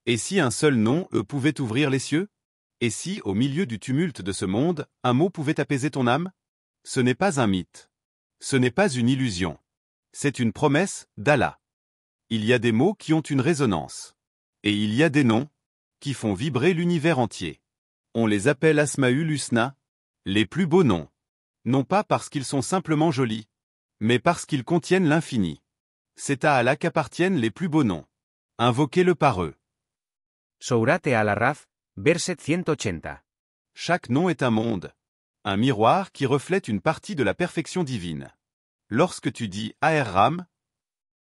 Et si un seul nom pouvait ouvrir les cieux? Et si, au milieu du tumulte de ce monde, un mot pouvait apaiser ton âme? Ce n'est pas un mythe. Ce n'est pas une illusion. C'est une promesse d'Allah. Il y a des mots qui ont une résonance. Et il y a des noms qui font vibrer l'univers entier. On les appelle Asmaül Husna, les plus beaux noms. Non pas parce qu'ils sont simplement jolis, mais parce qu'ils contiennent l'infini. C'est à Allah qu'appartiennent les plus beaux noms. Invoquez-le par eux. Sourate Al-Araf, verset 180. Chaque nom est un monde, un miroir qui reflète une partie de la perfection divine. Lorsque tu dis Ar-Ram,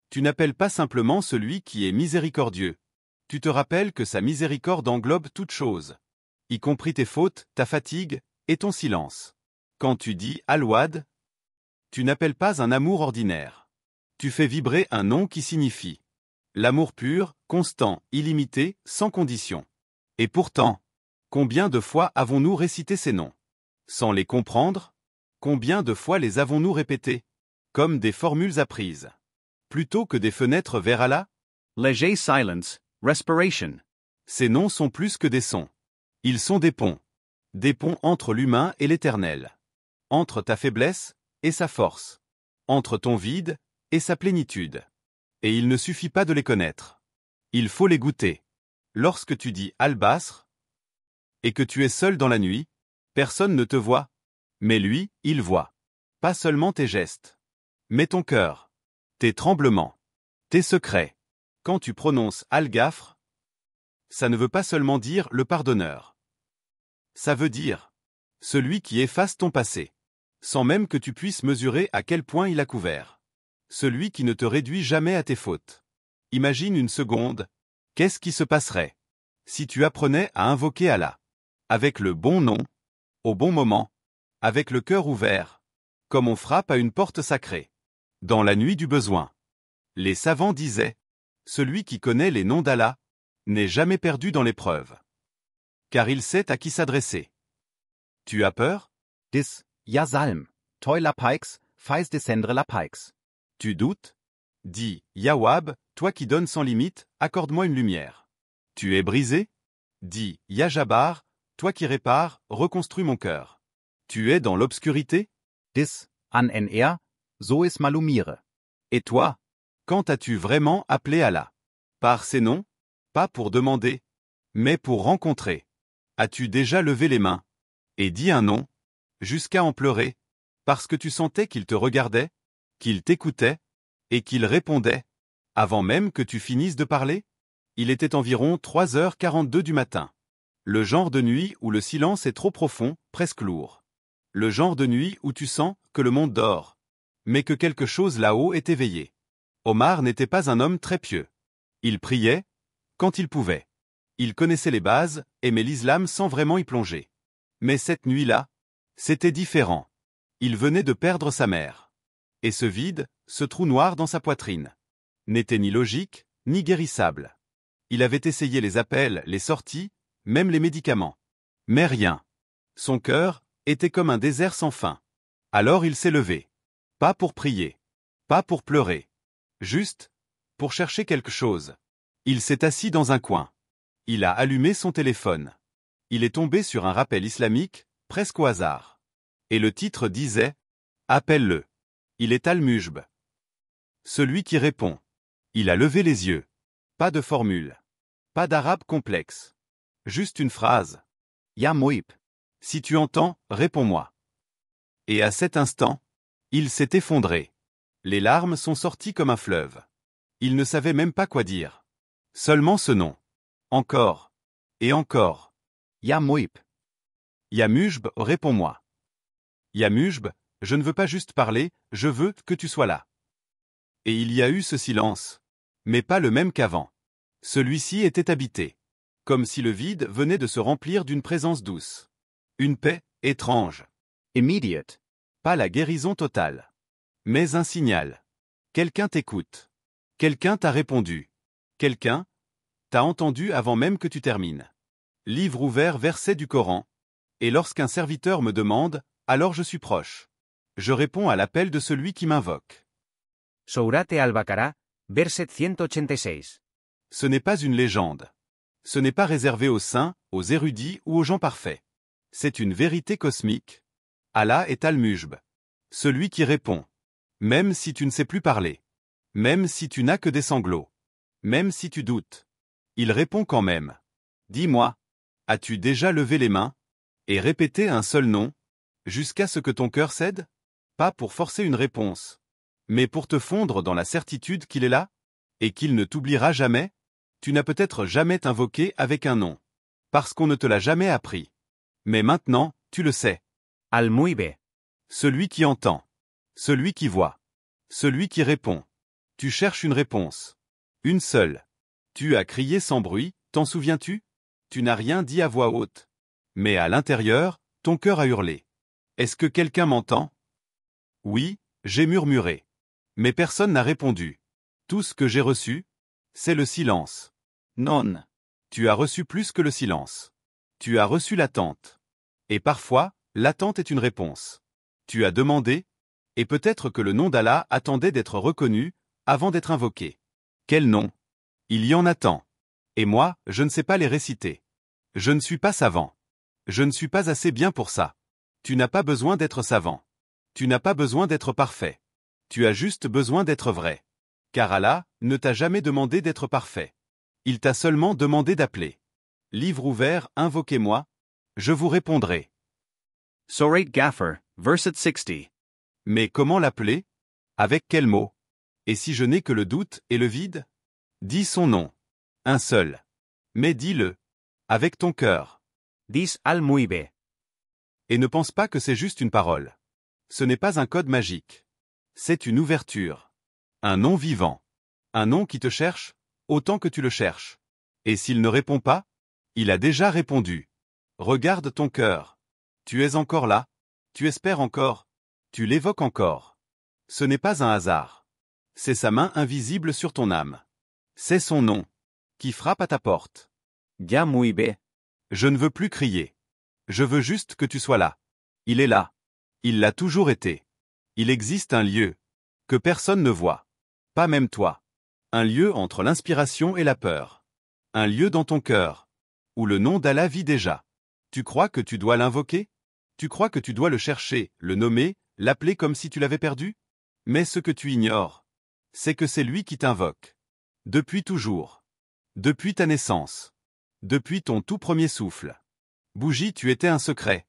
tu n'appelles pas simplement celui qui est miséricordieux. Tu te rappelles que sa miséricorde englobe toutes choses, y compris tes fautes, ta fatigue et ton silence. Quand tu dis Al-Wad, tu n'appelles pas un amour ordinaire. Tu fais vibrer un nom qui signifie l'amour pur, constant, illimité, sans condition. Et pourtant, combien de fois avons-nous récité ces noms? Sans les comprendre? Combien de fois les avons-nous répétés? Comme des formules apprises. Plutôt que des fenêtres vers Allah? Léger silence, respiration. Ces noms sont plus que des sons. Ils sont des ponts. Des ponts entre l'humain et l'éternel. Entre ta faiblesse et sa force. Entre ton vide et sa plénitude. Et il ne suffit pas de les connaître. Il faut les goûter. Lorsque tu dis Al-Basr, et que tu es seul dans la nuit, personne ne te voit. Mais lui, il voit. Pas seulement tes gestes, mais ton cœur, tes tremblements, tes secrets. Quand tu prononces Al-Ghafr, ça ne veut pas seulement dire le pardonneur. Ça veut dire celui qui efface ton passé, sans même que tu puisses mesurer à quel point il a couvert. Celui qui ne te réduit jamais à tes fautes. Imagine une seconde, qu'est-ce qui se passerait si tu apprenais à invoquer Allah, avec le bon nom, au bon moment, avec le cœur ouvert, comme on frappe à une porte sacrée. Dans la nuit du besoin. Les savants disaient, celui qui connaît les noms d'Allah n'est jamais perdu dans l'épreuve. Car il sait à qui s'adresser. Tu as peur? Dis, ja Salm, toi la pikes, fais descendre la pikes. Tu doutes? Dis, Yawab, toi qui donnes sans limite, accorde-moi une lumière. Tu es brisé? Dis, Ya Jabbar, toi qui répares, reconstruis mon cœur. Tu es dans l'obscurité? Dis, an NR, so is malumire. Et toi, quand as-tu vraiment appelé Allah? Par ces noms? Pas pour demander, mais pour rencontrer. As-tu déjà levé les mains et dit un nom, jusqu'à en pleurer, parce que tu sentais qu'il te regardait, qu'il t'écoutait, et qu'il répondait, avant même que tu finisses de parler? Il était environ 3h42 du matin. Le genre de nuit où le silence est trop profond, presque lourd. Le genre de nuit où tu sens que le monde dort, mais que quelque chose là-haut est éveillé. Omar n'était pas un homme très pieux. Il priait, quand il pouvait. Il connaissait les bases, aimait l'islam sans vraiment y plonger. Mais cette nuit-là, c'était différent. Il venait de perdre sa mère. Et ce vide, ce trou noir dans sa poitrine, n'était ni logique, ni guérissable. Il avait essayé les appels, les sorties, même les médicaments. Mais rien. Son cœur était comme un désert sans fin. Alors il s'est levé. Pas pour prier. Pas pour pleurer. Juste pour chercher quelque chose. Il s'est assis dans un coin. Il a allumé son téléphone. Il est tombé sur un rappel islamique, presque au hasard. Et le titre disait « Appelle-le ». Il est Al-Mujb. Celui qui répond. Il a levé les yeux. Pas de formule. Pas d'arabe complexe. Juste une phrase. Ja Moib. Si tu entends, réponds-moi. Et à cet instant, il s'est effondré. Les larmes sont sorties comme un fleuve. Il ne savait même pas quoi dire. Seulement ce nom. Encore. Et encore. Ja Moib. Ya Mujb, réponds-moi. Ya Mujb, je ne veux pas juste parler, je veux que tu sois là. Et il y a eu ce silence. Mais pas le même qu'avant. Celui-ci était habité. Comme si le vide venait de se remplir d'une présence douce. Une paix étrange. Immediate. Pas la guérison totale. Mais un signal. Quelqu'un t'écoute. Quelqu'un t'a répondu. Quelqu'un t'a entendu avant même que tu termines. Livre ouvert, verset du Coran. Et lorsqu'un serviteur me demande, alors je suis proche. Je réponds à l'appel de celui qui m'invoque. Sourate Al-Baqarah, verset 186. Ce n'est pas une légende. Ce n'est pas réservé aux saints, aux érudits ou aux gens parfaits. C'est une vérité cosmique. Allah est Al-Mujb. Celui qui répond. Même si tu ne sais plus parler. Même si tu n'as que des sanglots. Même si tu doutes. Il répond quand même. Dis-moi. As-tu déjà levé les mains? Et répété un seul nom? Jusqu'à ce que ton cœur cède? Pas pour forcer une réponse. Mais pour te fondre dans la certitude qu'il est là? Et qu'il ne t'oubliera jamais? Tu n'as peut-être jamais t'invoqué avec un nom. Parce qu'on ne te l'a jamais appris. Mais maintenant, tu le sais. Al-Muibe. Celui qui entend. Celui qui voit. Celui qui répond. Tu cherches une réponse. Une seule. Tu as crié sans bruit, t'en souviens-tu? Tu n'as rien dit à voix haute. Mais à l'intérieur, ton cœur a hurlé. Est-ce que quelqu'un m'entend? Oui, j'ai murmuré. Mais personne n'a répondu. Tout ce que j'ai reçu, c'est le silence. Non. Tu as reçu plus que le silence. Tu as reçu l'attente. Et parfois, l'attente est une réponse. Tu as demandé, et peut-être que le nom d'Allah attendait d'être reconnu, avant d'être invoqué. Quel nom? Il y en a tant. Et moi, je ne sais pas les réciter. Je ne suis pas savant. Je ne suis pas assez bien pour ça. Tu n'as pas besoin d'être savant. Tu n'as pas besoin d'être parfait. Tu as juste besoin d'être vrai. Car Allah ne t'a jamais demandé d'être parfait. Il t'a seulement demandé d'appeler. Livre ouvert, invoquez-moi. Je vous répondrai. Surah Ghafir, verset 60. Mais comment l'appeler? Avec quel mot? Et si je n'ai que le doute et le vide? Dis son nom. Un seul. Mais dis-le. Avec ton cœur. Dis Al-Muibe. Et ne pense pas que c'est juste une parole. Ce n'est pas un code magique. C'est une ouverture. Un nom vivant. Un nom qui te cherche, autant que tu le cherches. Et s'il ne répond pas, il a déjà répondu. Regarde ton cœur. Tu es encore là. Tu espères encore. Tu l'évoques encore. Ce n'est pas un hasard. C'est sa main invisible sur ton âme. C'est son nom. Qui frappe à ta porte. Ya Muibe. Je ne veux plus crier. Je veux juste que tu sois là. Il est là. Il l'a toujours été. Il existe un lieu. Que personne ne voit. Pas même toi. Un lieu entre l'inspiration et la peur. Un lieu dans ton cœur. Où le nom d'Allah vit déjà. Tu crois que tu dois l'invoquer? Tu crois que tu dois le chercher, le nommer, l'appeler comme si tu l'avais perdu? Mais ce que tu ignores, c'est que c'est lui qui t'invoque. Depuis toujours. Depuis ta naissance. Depuis ton tout premier souffle. Bougie, tu étais un secret.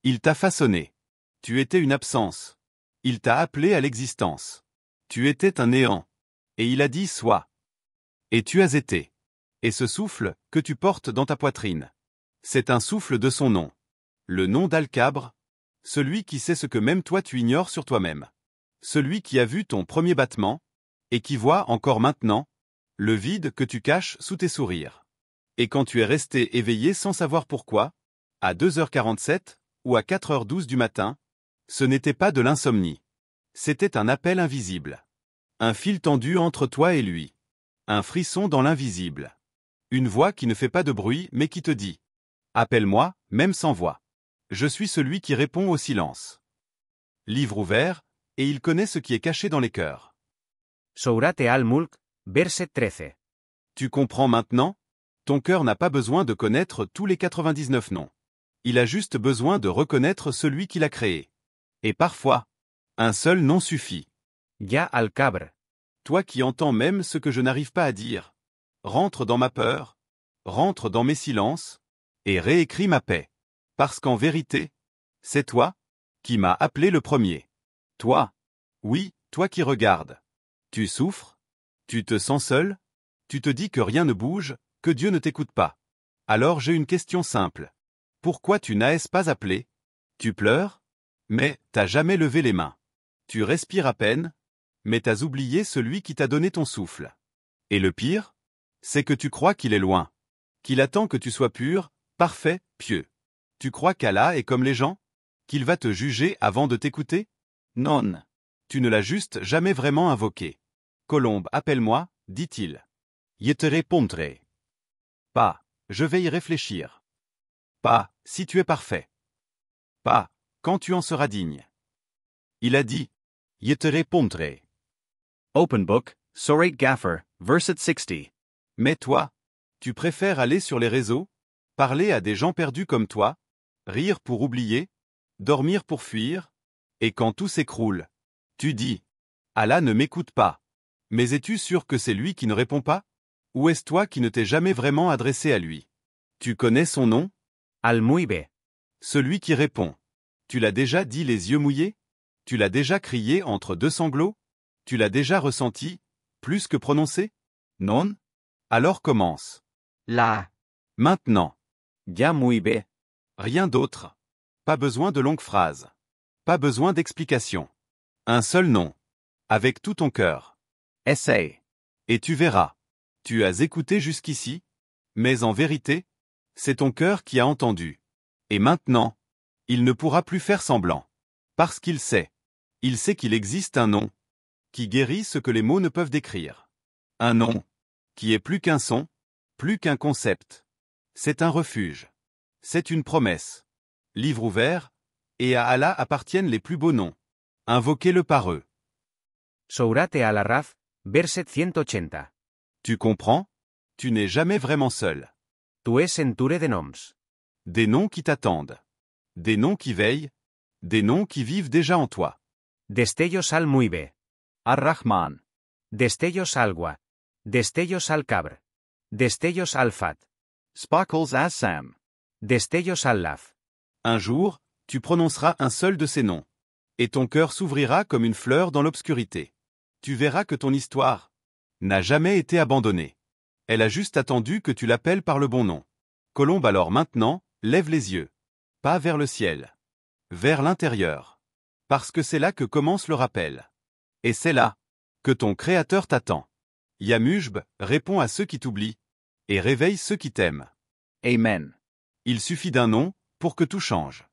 Il t'a façonné. Tu étais une absence. Il t'a appelé à l'existence. Tu étais un néant. Et il a dit sois. Et tu as été. Et ce souffle, que tu portes dans ta poitrine, c'est un souffle de son nom. Le nom d'Al-Kabre, celui qui sait ce que même toi tu ignores sur toi-même. Celui qui a vu ton premier battement, et qui voit encore maintenant, le vide que tu caches sous tes sourires. Et quand tu es resté éveillé sans savoir pourquoi, à 2h47, ou à 4h12 du matin, ce n'était pas de l'insomnie. C'était un appel invisible. Un fil tendu entre toi et lui. Un frisson dans l'invisible. Une voix qui ne fait pas de bruit mais qui te dit « Appelle-moi, même sans voix. Je suis celui qui répond au silence. » Livre ouvert, et il connaît ce qui est caché dans les cœurs. Sourate Al-Mulk, verset 13. Tu comprends maintenant? Ton cœur n'a pas besoin de connaître tous les 99 noms. Il a juste besoin de reconnaître celui qui l'a créé. Et parfois, un seul nom suffit. Ya Al-Kabre. Toi qui entends même ce que je n'arrive pas à dire. Rentre dans ma peur, rentre dans mes silences, et réécris ma paix. Parce qu'en vérité, c'est toi qui m'as appelé le premier. Toi. Oui, toi qui regardes. Tu souffres? Tu te sens seul? Tu te dis que rien ne bouge, que Dieu ne t'écoute pas. Alors j'ai une question simple. Pourquoi tu n'as pas appelé? Tu pleures? Mais t'as jamais levé les mains. Tu respires à peine, mais t'as oublié celui qui t'a donné ton souffle. Et le pire, c'est que tu crois qu'il est loin. Qu'il attend que tu sois pur, parfait, pieux. Tu crois qu'Allah est comme les gens? Qu'il va te juger avant de t'écouter? Non. Tu ne l'as juste jamais vraiment invoqué. Colombe, appelle-moi, dit-il. Je te répondrai. Pas, je vais y réfléchir. Pas, si tu es parfait. Pas, quand tu en seras digne. Il a dit, je te répondrai. Open Book, Surah Ghafir, verset 60. Mais toi, Tu préfères aller sur les réseaux, parler à des gens perdus comme toi, rire pour oublier, dormir pour fuir, et quand tout s'écroule, tu dis « Allah ne m'écoute pas ». Mais es-tu sûr que c'est lui qui ne répond pas? Ou est-ce toi qui ne t'es jamais vraiment adressé à lui? Tu connais son nom? Al muy bé. Celui qui répond. Tu l'as déjà dit les yeux mouillés? Tu l'as déjà crié entre deux sanglots? Tu l'as déjà ressenti, plus que prononcé? Non? Alors commence. La. Maintenant. Ya muy bé. Rien d'autre. Pas besoin de longues phrases. Pas besoin d'explications. Un seul nom. Avec tout ton cœur. Essaye. Et tu verras. Tu as écouté jusqu'ici? Mais en vérité, c'est ton cœur qui a entendu. Et maintenant, il ne pourra plus faire semblant. Parce qu'il sait. Il sait qu'il existe un nom qui guérit ce que les mots ne peuvent décrire. Un nom qui est plus qu'un son, plus qu'un concept. C'est un refuge. C'est une promesse. Livre ouvert, et à Allah appartiennent les plus beaux noms. Invoquez-le par eux. Sourate al-Arraf, verset 180. Tu comprends? Tu n'es jamais vraiment seul. Tu es centure de noms. Des noms qui t'attendent. Des noms qui veillent. Des noms qui vivent déjà en toi. Destellos al muy bé. Ar-Rahman. Destellos al gua. Destellos al cabr. Destellos al fat. Sparkles as Sam. Destellos al laf. Un jour, tu prononceras un seul de ces noms. Et ton cœur s'ouvrira comme une fleur dans l'obscurité. Tu verras que ton histoire n'a jamais été abandonnée. Elle a juste attendu que tu l'appelles par le bon nom. Colombe alors maintenant, lève les yeux. Pas vers le ciel. Vers l'intérieur. Parce que c'est là que commence le rappel. Et c'est là que ton Créateur t'attend. Yamujb, réponds à ceux qui t'oublient. Et réveille ceux qui t'aiment. Amen. Il suffit d'un nom pour que tout change.